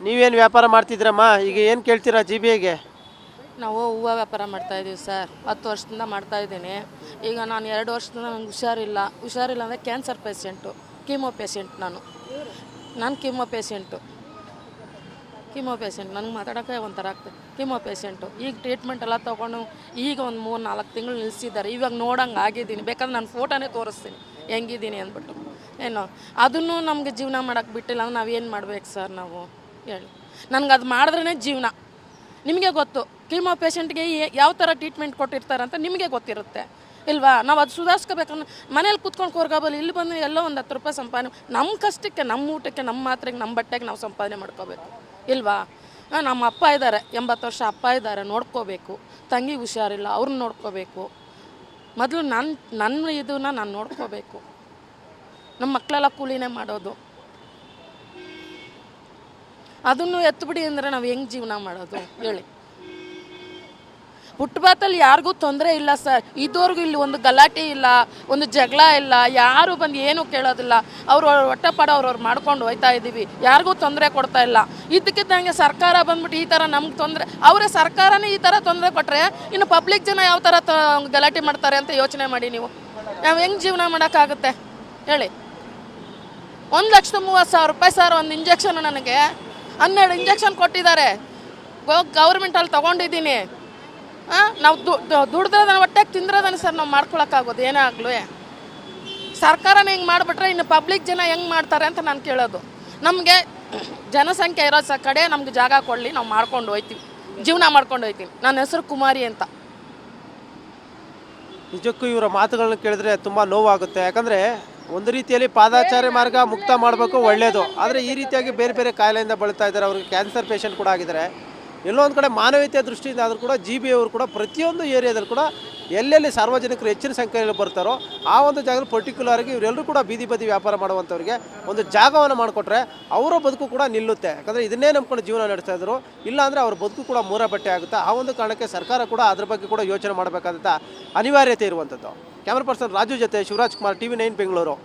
ನೀವೇನು ವ್ಯಾಪಾರ ಮಾಡ್ತಿದ್ರಮ್ಮ? ಈಗ ಏನು ಕೇಳ್ತೀರಾ GBAಗೆ? ನಾವು ಹೂವು ವ್ಯಾಪಾರ ಮಾಡ್ತಾಯಿದ್ದೀವಿ ಸರ್. 10 ವರ್ಷದಿಂದ ಮಾಡ್ತಾಯಿದ್ದೀನಿ. ಈಗ ನಾನು 2 ವರ್ಷದಿಂದ ನಂಗೆ ಹುಷಾರಿಲ್ಲ ಅಂದರೆ ಕ್ಯಾನ್ಸರ್ ಪೇಷೆಂಟು, ಕೀಮೋ ಪೇಷೆಂಟ್. ನಾನು ಕೀಮೋ ಪೇಷೆಂಟ್ ನನಗೆ ಮಾತಾಡೋಕ್ಕೆ ಒಂಥರ ಆಗ್ತದೆ. ಕೀಮೋ ಪೇಷೆಂಟು ಈಗ ಟ್ರೀಟ್ಮೆಂಟ್ ಎಲ್ಲ ತೊಗೊಂಡು ಈಗ ಒಂದು 3-4 ತಿಂಗಳು ನಿಲ್ಲಿಸಿದ್ದಾರೆ. ಇವಾಗ ನೋಡೋಂಗೆ ಆಗಿದ್ದೀನಿ. ಬೇಕಾದ್ರೆ ನಾನು ಫೋಟೋನೇ ತೋರಿಸ್ತೀನಿ ಹೆಂಗಿದ್ದೀನಿ ಅಂದ್ಬಿಟ್ಟು. ಏನೋ ಅದನ್ನು ನಮಗೆ ಜೀವನ ಮಾಡೋಕ್ಕೆ ಬಿಟ್ಟಿಲ್ಲ ಅಂದ್ರೆ ನಾವೇನು ಮಾಡ್ಬೇಕು ಸರ್? ನಾವು ಹೇಳಿ, ನನಗೆ ಅದು ಮಾಡಿದ್ರೇ ಜೀವನ. ನಿಮಗೆ ಗೊತ್ತು ಕೀಮೋ ಪೇಷೆಂಟ್ಗೆ ಯಾವ ಥರ ಟ್ರೀಟ್ಮೆಂಟ್ ಕೊಟ್ಟಿರ್ತಾರೆ ಅಂತ ನಿಮಗೆ ಗೊತ್ತಿರುತ್ತೆ ಇಲ್ವಾ? ನಾವು ಅದು ಸುಧಾರಿಸ್ಕೋಬೇಕನ್ನ ಮನೇಲಿ ಕೂತ್ಕೊಂಡು ಕೊರ್ಗೋಬಲ್ಲ. ಇಲ್ಲಿ ಬಂದು ಎಲ್ಲೋ ಒಂದು 10 ರೂಪಾಯಿ ಸಂಪಾದನೆ, ನಮ್ಮ ಕಷ್ಟಕ್ಕೆ, ನಮ್ಮ ಊಟಕ್ಕೆ, ನಮ್ಮ ಮಾತ್ರೆಗೆ, ನಮ್ಮ ಬಟ್ಟೆಗೆ ನಾವು ಸಂಪಾದನೆ ಮಾಡ್ಕೋಬೇಕು ಇಲ್ವಾ? ನಮ್ಮ ಅಪ್ಪ ಇದ್ದಾರೆ, 80 ವರ್ಷ ಅಪ್ಪ ಇದ್ದಾರೆ, ನೋಡ್ಕೋಬೇಕು. ತಂಗಿ ಹುಷಾರಿಲ್ಲ, ಅವ್ರನ್ನ ನೋಡ್ಕೋಬೇಕು. ಮೊದಲು ನನ್ನ ಇದನ್ನ ನಾನು ನೋಡ್ಕೋಬೇಕು. ನಮ್ಮ ಮಕ್ಕಳೆಲ್ಲ ಕೂಲಿನೇ ಮಾಡೋದು. ಅದನ್ನು ಎತ್ತುಬಿಡಿ ಅಂದರೆ ನಾವು ಹೆಂಗೆ ಜೀವನ ಮಾಡೋದು ಹೇಳಿ? ಫುಟ್ಪಾತಲ್ಲಿ ಯಾರಿಗೂ ತೊಂದರೆ ಇಲ್ಲ ಸರ್. ಇದುವರೆಗೂ ಇಲ್ಲಿ ಒಂದು ಗಲಾಟೆ ಇಲ್ಲ, ಒಂದು ಜಗಳ ಇಲ್ಲ, ಯಾರು ಬಂದು ಏನೂ ಕೇಳೋದಿಲ್ಲ. ಅವರು ಹೊಟ್ಟೆಪಾಡ ಅವ್ರವ್ರು ಮಾಡ್ಕೊಂಡು ಹೋಗ್ತಾ ಇದ್ದೀವಿ, ಯಾರಿಗೂ ತೊಂದರೆ ಕೊಡ್ತಾ ಇಲ್ಲ. ಇದಕ್ಕಿದ್ದಂಗೆ ಸರ್ಕಾರ ಬಂದ್ಬಿಟ್ಟು ಈ ಥರ ನಮ್ಗೆ ತೊಂದರೆ, ಅವರೇ ಸರ್ಕಾರನೇ ಈ ಥರ ತೊಂದರೆ ಕೊಟ್ಟರೆ ಇನ್ನು ಪಬ್ಲಿಕ್ ಜನ ಯಾವ ಥರ ಗಲಾಟೆ ಮಾಡ್ತಾರೆ ಅಂತ ಯೋಚನೆ ಮಾಡಿ ನೀವು. ನಾವು ಹೆಂಗೆ ಜೀವನ ಮಾಡೋಕ್ಕಾಗುತ್ತೆ ಹೇಳಿ? 1,30,000 ರೂಪಾಯಿ ಸರ್ ಒಂದು ಇಂಜೆಕ್ಷನ್. ನನಗೆ 12 ಇಂಜೆಕ್ಷನ್ ಕೊಟ್ಟಿದ್ದಾರೆ. ಗೌರ್ಮೆಂಟಲ್ಲಿ ತೊಗೊಂಡಿದ್ದೀನಿ. ನಾವು ದುಡ್ದ್ರದನ್ನ ಹೊಟ್ಟೆಗೆ ತಿಂದ್ರದನ್ನ ಸರ್ ನಾವು ಮಾಡ್ಕೊಳಕ್ಕಾಗೋದು ಏನೇ ಆಗಲೂ. ಸರ್ಕಾರನೇ ಹಿಂಗೆ ಮಾಡಿಬಿಟ್ರೆ ಇನ್ನು ಪಬ್ಲಿಕ್ ಜನ ಹೆಂಗೆ ಮಾಡ್ತಾರೆ ಅಂತ ನಾನು ಕೇಳೋದು. ನಮಗೆ ಜನಸಂಖ್ಯೆ ಇರೋ ಕಡೆ ನಮ್ಗೆ ಜಾಗ ಕೊಡಲಿ, ನಾವು ಮಾಡ್ಕೊಂಡು ಹೋಗ್ತೀವಿ, ಜೀವನ ಮಾಡ್ಕೊಂಡು ಹೋಗ್ತೀವಿ. ನನ್ನ ಹೆಸರು ಕುಮಾರಿ ಅಂತ. ನಿಜಕ್ಕೂ ಇವರ ಮಾತುಗಳನ್ನ ಕೇಳಿದ್ರೆ ತುಂಬ ನೋವಾಗುತ್ತೆ. ಯಾಕಂದರೆ ಒಂದು ರೀತಿಯಲ್ಲಿ ಪಾದಾಚಾರಿ ಮಾರ್ಗ ಮುಕ್ತ ಮಾಡಬೇಕು, ಒಳ್ಳೆಯದು. ಆದರೆ ಈ ರೀತಿಯಾಗಿ ಬೇರೆ ಬೇರೆ ಕಾಯಿಲೆಯಿಂದ ಬಳಲ್ತಾ ಇದ್ದಾರೆ. ಅವ್ರಿಗೆ ಕ್ಯಾನ್ಸರ್ ಪೇಷಂಟ್ ಕೂಡ ಆಗಿದ್ದಾರೆ. ಎಲ್ಲೋ ಒಂದು ಕಡೆ ಮಾನವೀಯತೆಯ ದೃಷ್ಟಿಯಿಂದ ಆದರೂ ಕೂಡ GBA ಅವರು ಕೂಡ ಪ್ರತಿಯೊಂದು ಏರಿಯಾದಲ್ಲಿ ಕೂಡ ಎಲ್ಲೆಲ್ಲಿ ಸಾರ್ವಜನಿಕರು ಹೆಚ್ಚಿನ ಸಂಖ್ಯೆಯಲ್ಲಿ ಬರ್ತಾರೋ ಆ ಒಂದು ಜಾಗದಲ್ಲಿ ಪರ್ಟಿಕ್ಯುಲರ್ ಆಗಿ ಇವರೆಲ್ಲರೂ ಕೂಡ ಬೀದಿ ಬದಿ ವ್ಯಾಪಾರ ಮಾಡುವಂಥವ್ರಿಗೆ ಒಂದು ಜಾಗವನ್ನು ಮಾಡಿಕೊಟ್ರೆ ಅವರ ಬದುಕು ಕೂಡ ನಿಲ್ಲುತ್ತೆ. ಯಾಕಂದರೆ ಇದನ್ನೇ ನಂಬ್ಕೊಂಡು ಜೀವನ ನಡೆಸ್ತಾ ಇದ್ರು. ಇಲ್ಲ ಅಂದರೆ ಅವ್ರ ಬದುಕು ಕೂಡ ಮೂರ ಬಟ್ಟೆ ಆಗುತ್ತೆ. ಆ ಒಂದು ಕಾರಣಕ್ಕೆ ಸರ್ಕಾರ ಕೂಡ ಅದ್ರ ಬಗ್ಗೆ ಕೂಡ ಯೋಚನೆ ಮಾಡಬೇಕಾದಂಥ ಅನಿವಾರ್ಯತೆ ಇರುವಂಥದ್ದು. ಕ್ಯಾಮ್ರಾ ಪರ್ಸನ್ ರಾಜು ಜೊತೆ ಶಿವರಾಜ್ ಕುಮಾರ್, TV9 ಬೆಂಗಳೂರು.